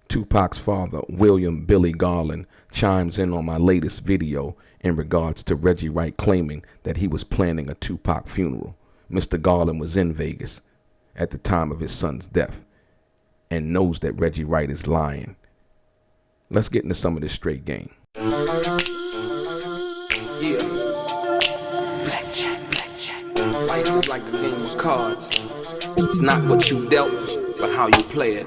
Tupac's father, William Billy Garland, chimes in on my latest video in regards to Reggie Wright claiming that he was planning a Tupac funeral. Mr. Garland was in Vegas at the time of his son's death and knows that Reggie Wright is lying. Let's get into some of this straight game. Yeah. Blackjack. Life is like a game of cards. It's not what you dealt, but how you play it.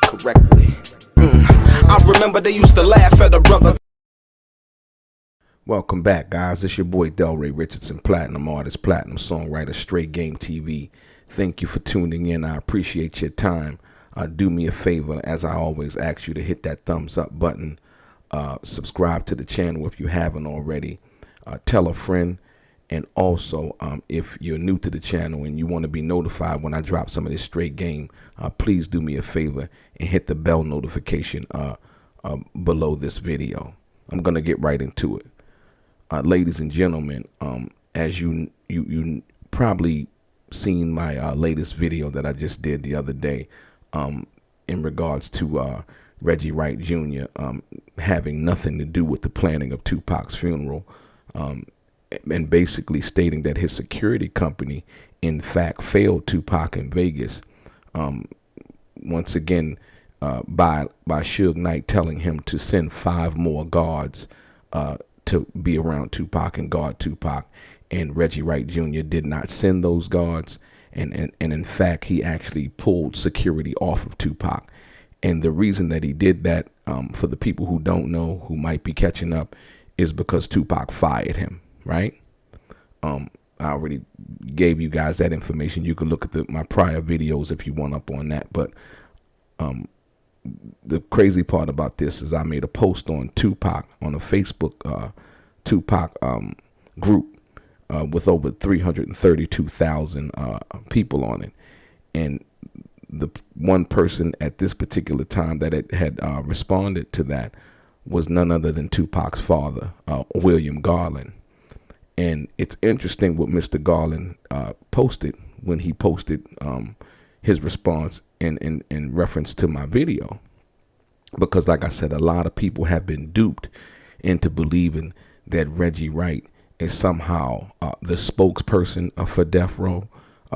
Correctly. I remember they used to laugh at a brother. Welcome back, guys. It's your boy DELRAY, Richardson, platinum artist, platinum songwriter, Straight Game TV. Thank you for tuning in. I appreciate your time. Do me a favor, as I always ask you, to hit that thumbs up button. Subscribe to the channel if you haven't already. Tell a friend. And also, if you're new to the channel and you want to be notified when I drop some of this straight game, please do me a favor and hit the bell notification below this video. I'm going to get right into it. Ladies and gentlemen, as you probably seen my latest video that I just did the other day in regards to Reggie Wright Jr. Having nothing to do with the planning of Tupac's funeral, and basically stating that his security company, in fact, failed Tupac in Vegas. Once again, by Suge Knight telling him to send 5 more guards to be around Tupac and guard Tupac, and Reggie Wright Jr. did not send those guards, and in fact, he actually pulled security off of Tupac. And the reason that he did that, for the people who don't know, who might be catching up, is because Tupac fired him. Right? I already gave you guys that information. You can look at my prior videos if you want up on that. But the crazy part about this is I made a post on Tupac on a Facebook Tupac group with over 332,000 people on it. And the one person at this particular time that had responded to that was none other than Tupac's father, William Garland. And it's interesting what Mr. Garland posted when he posted his response in reference to my video. Because like I said, a lot of people have been duped into believing that Reggie Wright is somehow the spokesperson for Death Row.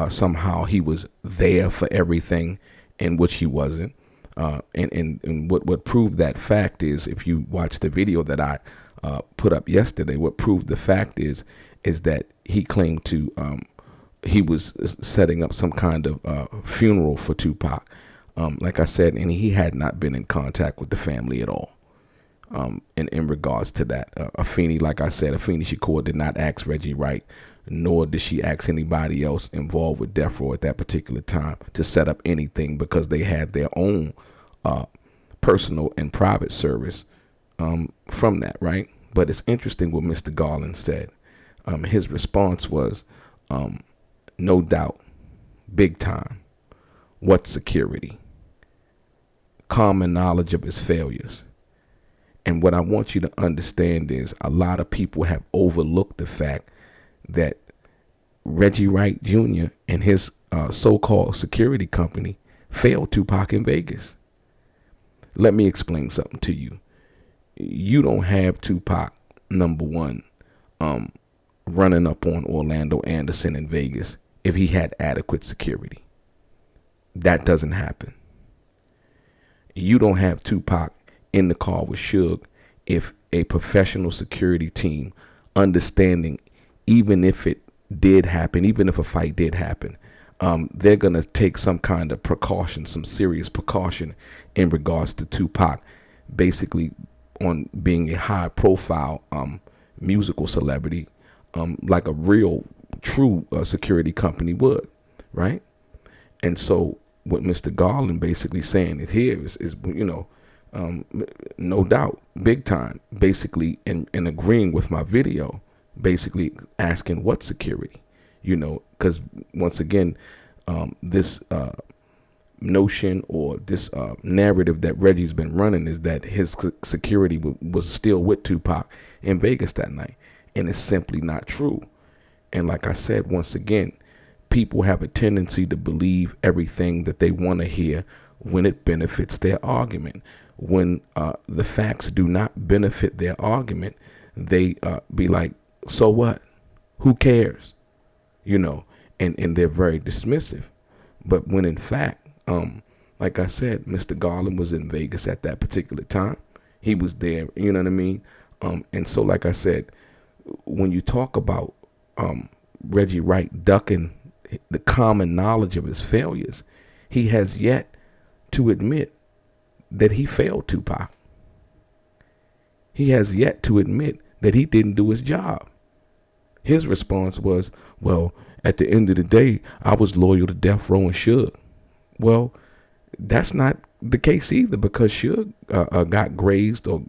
Somehow he was there for everything, in which he wasn't. And what proved that fact is, if you watch the video that I put up yesterday, what proved the fact is that he claimed to he was setting up some kind of funeral for Tupac, like I said, and he had not been in contact with the family at all in regards to that. Afeni, like I said, Afeni Shakur did not ask Reggie Wright, nor did she ask anybody else involved with Death Row at that particular time to set up anything, because they had their own personal and private service from that, right? But it's interesting what Mr. Garland said. His response was, no doubt, big time. What security? Common knowledge of his failures. And what I want you to understand is a lot of people have overlooked the fact that Reggie Wright Jr. and his so-called security company failed Tupac in Vegas. Let me explain something to you. You don't have Tupac, number one, running up on Orlando Anderson in Vegas if he had adequate security. That doesn't happen. You don't have Tupac in the car with Suge if a professional security team, understanding even if it did happen, even if a fight did happen, they're going to take some kind of precaution, some serious precaution in regards to Tupac, basically on being a high profile musical celebrity, like a real true security company would, right? And so what Mr. Garland basically saying is here is you know, no doubt, big time, basically in agreeing with my video, basically asking what security, you know, because once again, this notion or this narrative that Reggie's been running is that his security was still with Tupac in Vegas that night. and it's simply not true. And like I said, once again, people have a tendency to believe everything that they want to hear when it benefits their argument. When the facts do not benefit their argument, they be like, so what? Who cares? And they're very dismissive. But when in fact, like I said, Mr. Garland was in Vegas at that particular time. He was there, you know what I mean? And so, like I said, when you talk about Reggie Wright ducking the common knowledge of his failures, he has yet to admit that he failed Tupac. He has yet to admit that he didn't do his job. His response was, well, at the end of the day, I was loyal to Death Row and Suge. Well, that's not the case either, because Suge got grazed or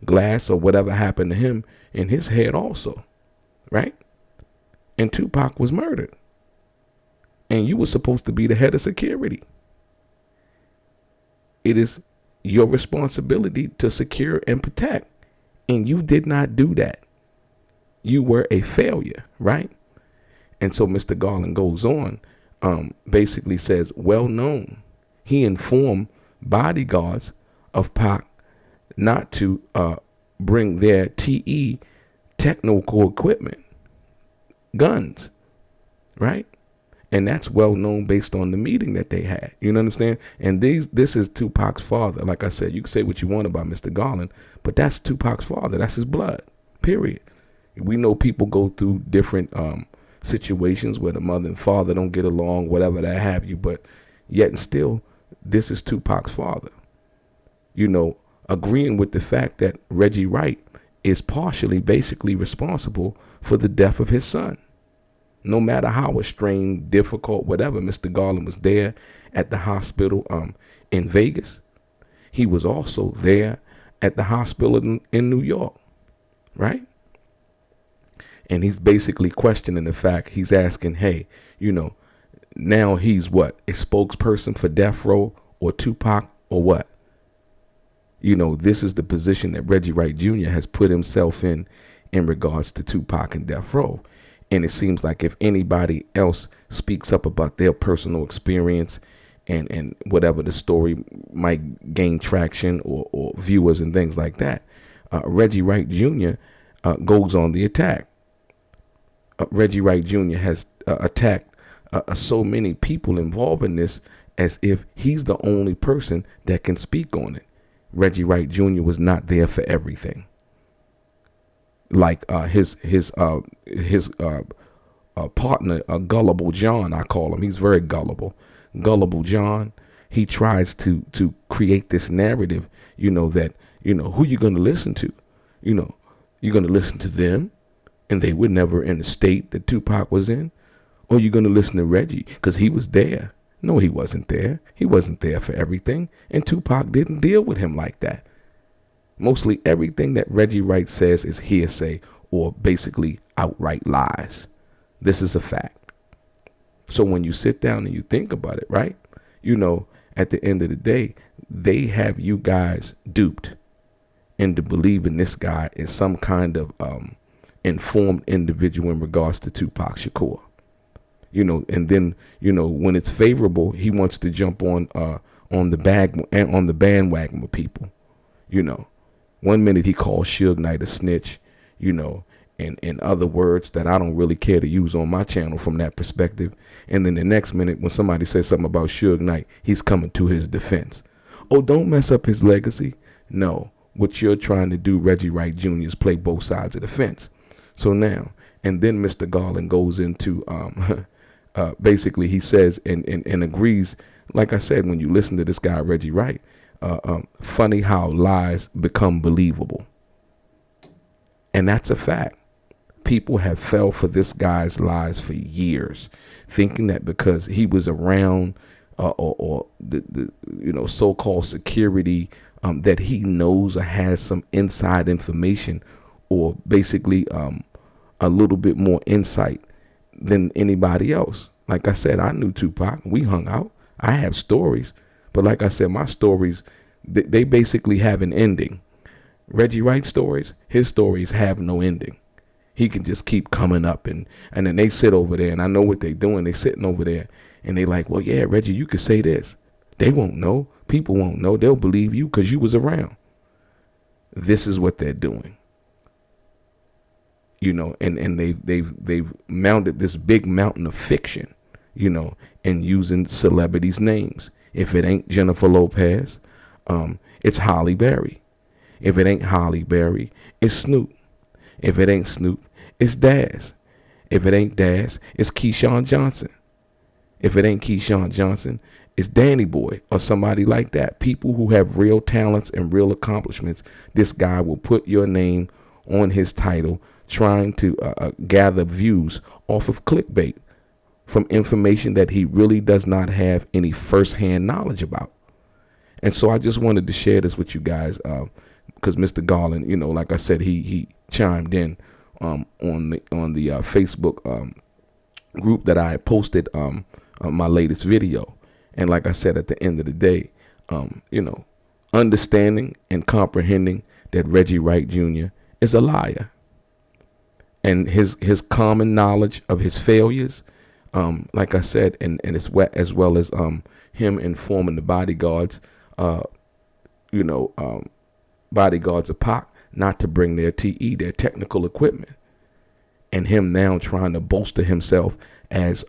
glass or whatever happened to him in his head also, right? And Tupac was murdered. And you were supposed to be the head of security. It is your responsibility to secure and protect. And you did not do that. You were a failure, right? And so Mr. Garland goes on, basically says, well known. He informed bodyguards of Pac not to bring their TE technical equipment, guns, right? And that's well known based on the meeting that they had. You understand? And this is Tupac's father. Like I said, you can say what you want about Mr. Garland, but that's Tupac's father. That's his blood, period. We know people go through different situations where the mother and father don't get along, whatever that have you, but yet and still, this is Tupac's father. Agreeing with the fact that Reggie Wright is partially basically responsible for the death of his son. No matter how strained, difficult, whatever, Mr. Garland was there at the hospital in Vegas. He was also there at the hospital in New York, right? And he's basically questioning the fact, he's asking, hey, now he's what? A spokesperson for Death Row or Tupac or what? This is the position that Reggie Wright Jr. has put himself in regards to Tupac and Death Row. And it seems like if anybody else speaks up about their personal experience and whatever the story might gain traction or viewers and things like that, Reggie Wright Jr. Goes on the attack. Reggie Wright Jr. has attacked so many people involved in this as if he's the only person that can speak on it. Reggie Wright Jr. was not there for everything. Like his partner, Gullible John, I call him. He's very gullible. Gullible John, he tries to create this narrative, that, who you going to listen to? You're going to listen to them, and they were never in the state that Tupac was in? Or you're going to listen to Reggie because he was there? No, he wasn't there. He wasn't there for everything. And Tupac didn't deal with him like that. Mostly everything that Reggie Wright says is hearsay or basically outright lies. This is a fact. So when you sit down and you think about it, right, at the end of the day, they have you guys duped into believing this guy is some kind of informed individual in regards to Tupac Shakur. And then, when it's favorable, he wants to jump on the bandwagon with people. 1 minute he calls Suge Knight a snitch, and in other words that I don't really care to use on my channel from that perspective. And then the next minute when somebody says something about Suge Knight, he's coming to his defense. Oh, don't mess up his legacy. No, what you're trying to do, Reggie Wright Jr., is play both sides of the fence. So now, and then Mr. Garland goes into, basically he says and agrees, like I said, when you listen to this guy, Reggie Wright, funny how lies become believable. And that's a fact. People have fell for this guy's lies for years, thinking that because he was around or the so-called security, that he knows or has some inside information or basically a little bit more insight than anybody else. Like I said, I knew Tupac. We hung out. I have stories. But like I said, my stories, they basically have an ending. Reggie Wright's stories, his stories have no ending. he can just keep coming up, and then they sit over there, and I know what they doing. They sitting over there, and they like, well, yeah, Reggie, you could say this. They won't know. People won't know. They'll believe you because you was around. This is what they're doing. You know, and they've mounted this big mountain of fiction, you know, and using celebrities' names. If it ain't Jennifer Lopez, it's Holly Berry. If it ain't Holly Berry, it's Snoop. If it ain't Snoop, it's Daz. If it ain't Daz, it's Keyshawn Johnson. If it ain't Keyshawn Johnson, it's Danny Boy or somebody like that. People who have real talents and real accomplishments. This guy will put your name on his title, trying to gather views off of clickbait from information that he really does not have any firsthand knowledge about. And so I just wanted to share this with you guys because Mr. Garland, you know, like I said, he chimed in on the Facebook group that I posted my latest video. And like I said, at the end of the day, you know, understanding and comprehending that Reggie Wright Jr. is a liar. And his common knowledge of his failures, like I said, and as well as him informing the bodyguards, bodyguards of Pac not to bring their TE, their technical equipment, and him now trying to bolster himself as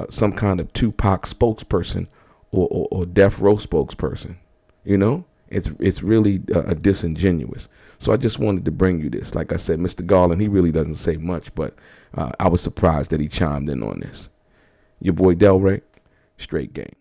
some kind of 2Pac spokesperson or Death Row spokesperson. You know, it's really disingenuous. So I just wanted to bring you this. Like I said, Mr. Garland, he really doesn't say much, but I was surprised that he chimed in on this. Your boy DELRAY, straight game.